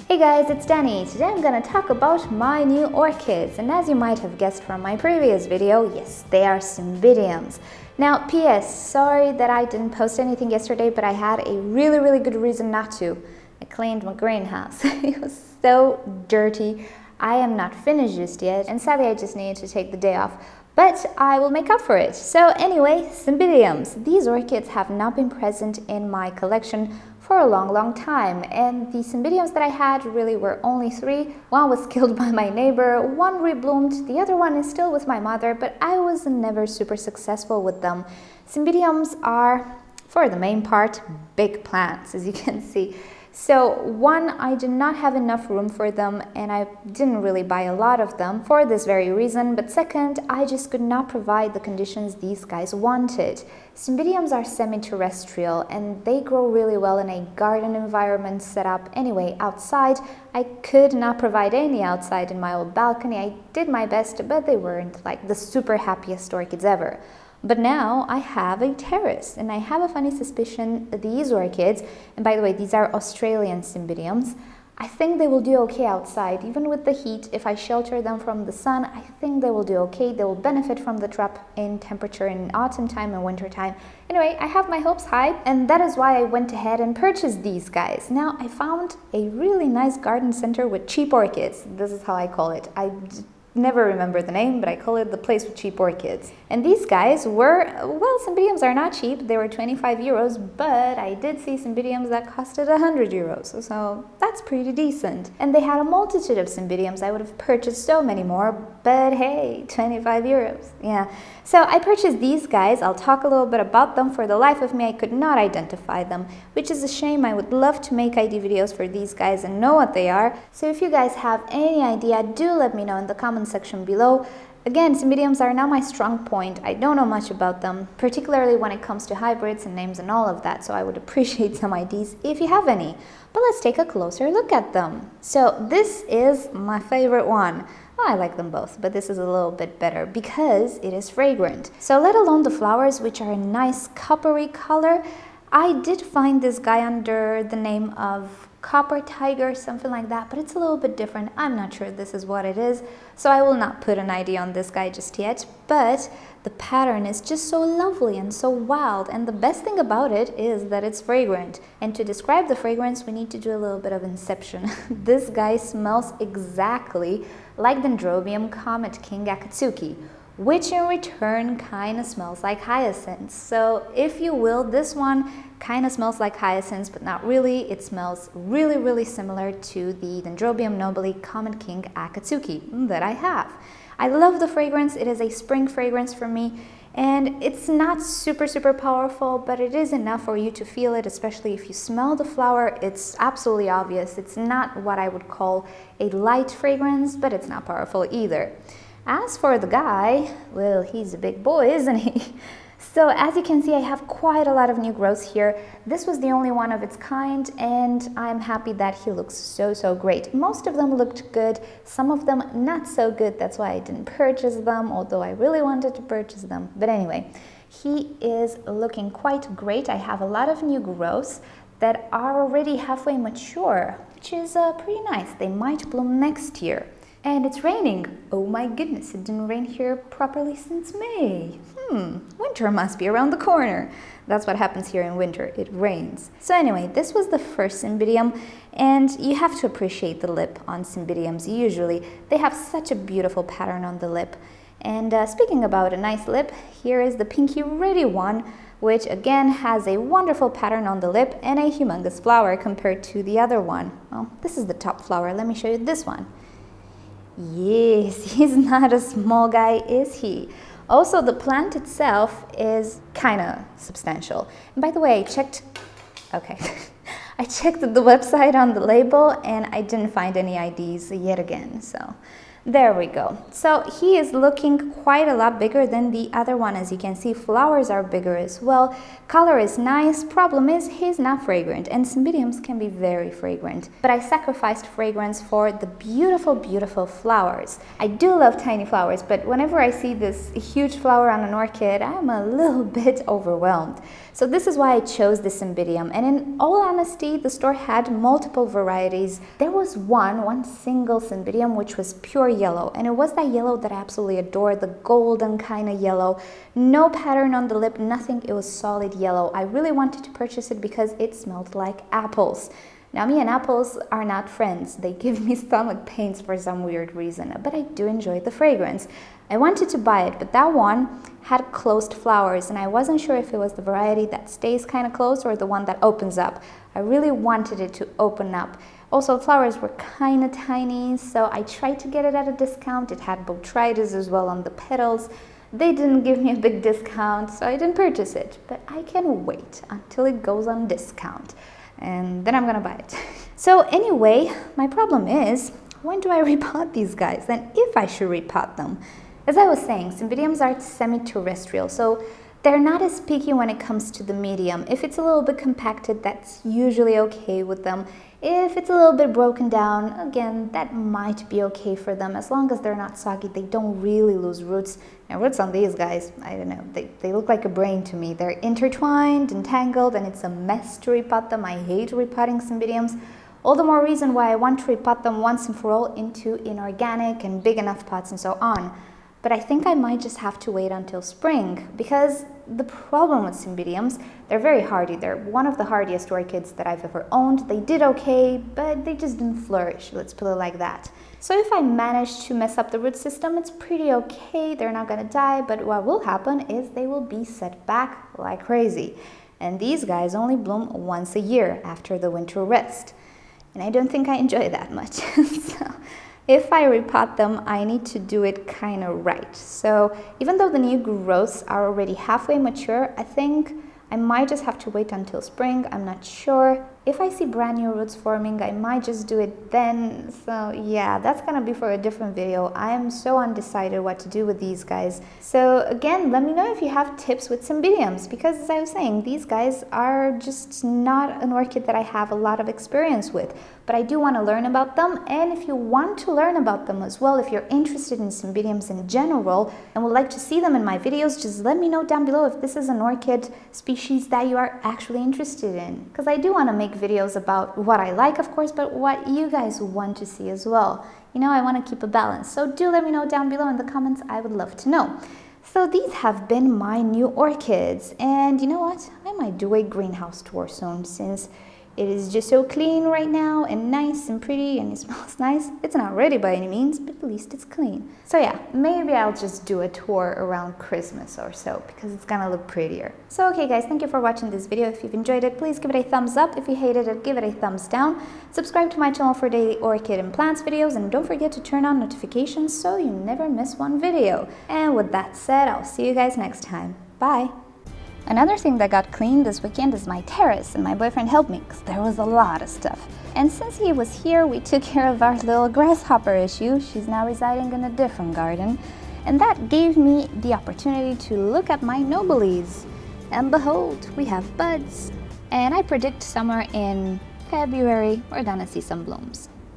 Hey guys, it's Danny. Today I'm gonna talk about my new orchids, and as you might have guessed from my previous video, yes, they are Cymbidiums. Now, PS, sorry that I didn't post anything yesterday, but I had a really good reason not to. I cleaned my greenhouse. It was so dirty. I am not finished just yet, and sadly I just needed to take the day off. But I will make up for it. So anyway, Cymbidiums. These orchids have not been present in my collection for a long time, and the Cymbidiums that I had really were only 3. One was killed by my neighbor, one rebloomed, the other one is still with my mother, but I was never super successful with them. Cymbidiums are, for the main part, big plants, as you can see. So one, I did not have enough room for them, and I didn't really buy a lot of them for this very reason. But second, I just could not provide the conditions these guys wanted. Cymbidiums are semi-terrestrial, and they grow really well in a garden environment setup. Anyway, outside, I could not provide any outside in my old balcony. I did my best, but they weren't like the super happiest orchids ever. But now I have a terrace, and I have a funny suspicion these orchids, and by the way, these are Australian Cymbidiums, I think they will do okay outside. Even with the heat, if I shelter them from the sun, I think they will do okay. They will benefit from the drop in temperature in autumn time and winter time. Anyway, I have my hopes high, and that is why I went ahead and purchased these guys. Now, I found a really nice garden center with cheap orchids. This is how I call it. I never remember the name, but I call it the place with cheap orchids. And these guys were, well, Cymbidiums are not cheap. They were 25 euros, but I did see Cymbidiums that costed 100 euros, so that's pretty decent. And they had a multitude of Cymbidiums. I would have purchased so many more, but hey, 25 euros. Yeah. So I purchased these guys. I'll talk a little bit about them. For the life of me, I could not identify them, which is a shame. I would love to make ID videos for these guys and know what they are. So if you guys have any idea, do let me know in the comment section below. Again, Cymbidiums are not my strong point. I don't know much about them, particularly when it comes to hybrids and names and all of that, so I would appreciate some IDs if you have any. But let's take a closer look at them. So this is my favorite one. Well, I like them both, but this is a little bit better because it is fragrant. So let alone the flowers, which are a nice coppery color, I did find this guy under the name of Copper Tiger, something like that, but it's a little bit different. I'm not sure this is what it is, so I will not put an ID on this guy just yet, but the pattern is just so lovely and so wild, and the best thing about it is that it's fragrant. And to describe the fragrance, we need to do a little bit of inception. This guy smells exactly like Dendrobium Comet King, which in return kind of smells like hyacinths. So if you will, this one kind of smells like hyacinths, but not really. It smells really similar to the Dendrobium nobile Comet King that I have. I love the fragrance. It is a spring fragrance for me, and it's not super powerful, but it is enough for you to feel it, especially if you smell the flower. It's absolutely obvious. It's not what I would call a light fragrance, but it's not powerful either. As for the guy, well, he's a big boy, isn't he? So as you can see, I have quite a lot of new growth here. This was the only one of its kind, and I'm happy that he looks so great. Most of them looked good, some of them not so good. That's why I didn't purchase them, although I really wanted to purchase them. But anyway, he is looking quite great. I have a lot of new growths that are already halfway mature, which is pretty nice. They might bloom next year. And it's raining. Oh my goodness, it didn't rain here properly since May. Winter must be around the corner. That's what happens here in winter, it rains. So anyway, this was the first Cymbidium, and you have to appreciate the lip on Cymbidiums usually. They have such a beautiful pattern on the lip. And speaking about a nice lip, here is the pinky ready one, which again has a wonderful pattern on the lip and a humongous flower compared to the other one. Well, this is the top flower. Let me show you this one. Yes, he's not a small guy, is he? Also, the plant itself is kind of substantial. And by the way, I checked the website on the label, and I didn't find any IDs yet again. So There we go. So he is looking quite a lot bigger than the other one. As you can see, flowers are bigger as well. Color is nice. Problem is he's not fragrant, and Cymbidiums can be very fragrant. But I sacrificed fragrance for the beautiful, beautiful flowers. I do love tiny flowers, but whenever I see this huge flower on an orchid, I'm a little bit overwhelmed. So this is why I chose the Cymbidium, and in all honesty, the store had multiple varieties. There was one single Cymbidium which was pure yellow, and it was that yellow that I absolutely adore, the golden kind of yellow. No pattern on the lip, nothing, it was solid yellow. I really wanted to purchase it because it smelled like apples. Now, me and apples are not friends. They give me stomach pains for some weird reason, but I do enjoy the fragrance. I wanted to buy it, but that one had closed flowers, and I wasn't sure if it was the variety that stays kind of closed or the one that opens up. I really wanted it to open up. Also, flowers were kind of tiny, so I tried to get it at a discount. It had botrytis as well on the petals. They didn't give me a big discount, so I didn't purchase it, but I can wait until it goes on discount, and then I'm gonna buy it. So anyway, my problem is, when do I repot these guys, and if I should repot them? As I was saying, Cymbidiums are semi-terrestrial, so they're not as picky when it comes to the medium. If it's a little bit compacted, that's usually okay with them. If it's a little bit broken down, again, that might be okay for them. As long as they're not soggy, they don't really lose roots. Now, roots on these guys, I don't know, they look like a brain to me. They're intertwined, entangled, and it's a mess to repot them. I hate repotting Cymbidiums. All the more reason why I want to repot them once and for all into inorganic and big enough pots and so on. But I think I might just have to wait until spring, because the problem with Cymbidiums, they're very hardy. They're one of the hardiest orchids that I've ever owned. They did okay, but they just didn't flourish, let's put it like that. So if I manage to mess up the root system, it's pretty okay. They're not gonna die, but what will happen is they will be set back like crazy. And these guys only bloom once a year after the winter rest. And I don't think I enjoy that much. So if I repot them, I need to do it kind of right. So even though the new growths are already halfway mature, I think I might just have to wait until spring. I'm not sure. If I see brand new roots forming, I might just do it then. So yeah, that's gonna be for a different video. I am so undecided what to do with these guys. So again, let me know if you have tips with Cymbidiums, because as I was saying, these guys are just not an orchid that I have a lot of experience with. But I do want to learn about them, and if you want to learn about them as well, if you're interested in Cymbidiums in general and would like to see them in my videos, just let me know down below if this is an orchid species that you are actually interested in. Because I do want to make videos about what I like, of course, but what you guys want to see as well. You know, I want to keep a balance. So do let me know down below in the comments. I would love to know. So these have been my new orchids, and you know what? I might do a greenhouse tour soon, since it is just so clean right now and nice and pretty, and it smells nice. It's not ready by any means, but at least it's clean. So yeah, maybe I'll just do a tour around Christmas or so, because it's gonna look prettier. So okay guys, thank you for watching this video. If you've enjoyed it, please give it a thumbs up. If you hated it, give it a thumbs down. Subscribe to my channel for daily orchid and plants videos, and don't forget to turn on notifications so you never miss one video. And with that said, I'll see you guys next time. Bye! Another thing that got cleaned this weekend is my terrace, and my boyfriend helped me because there was a lot of stuff. And since he was here, we took care of our little grasshopper issue. She's now residing in a different garden. And that gave me the opportunity to look at my nobelies. And behold, we have buds. And I predict somewhere in February, we're gonna see some blooms.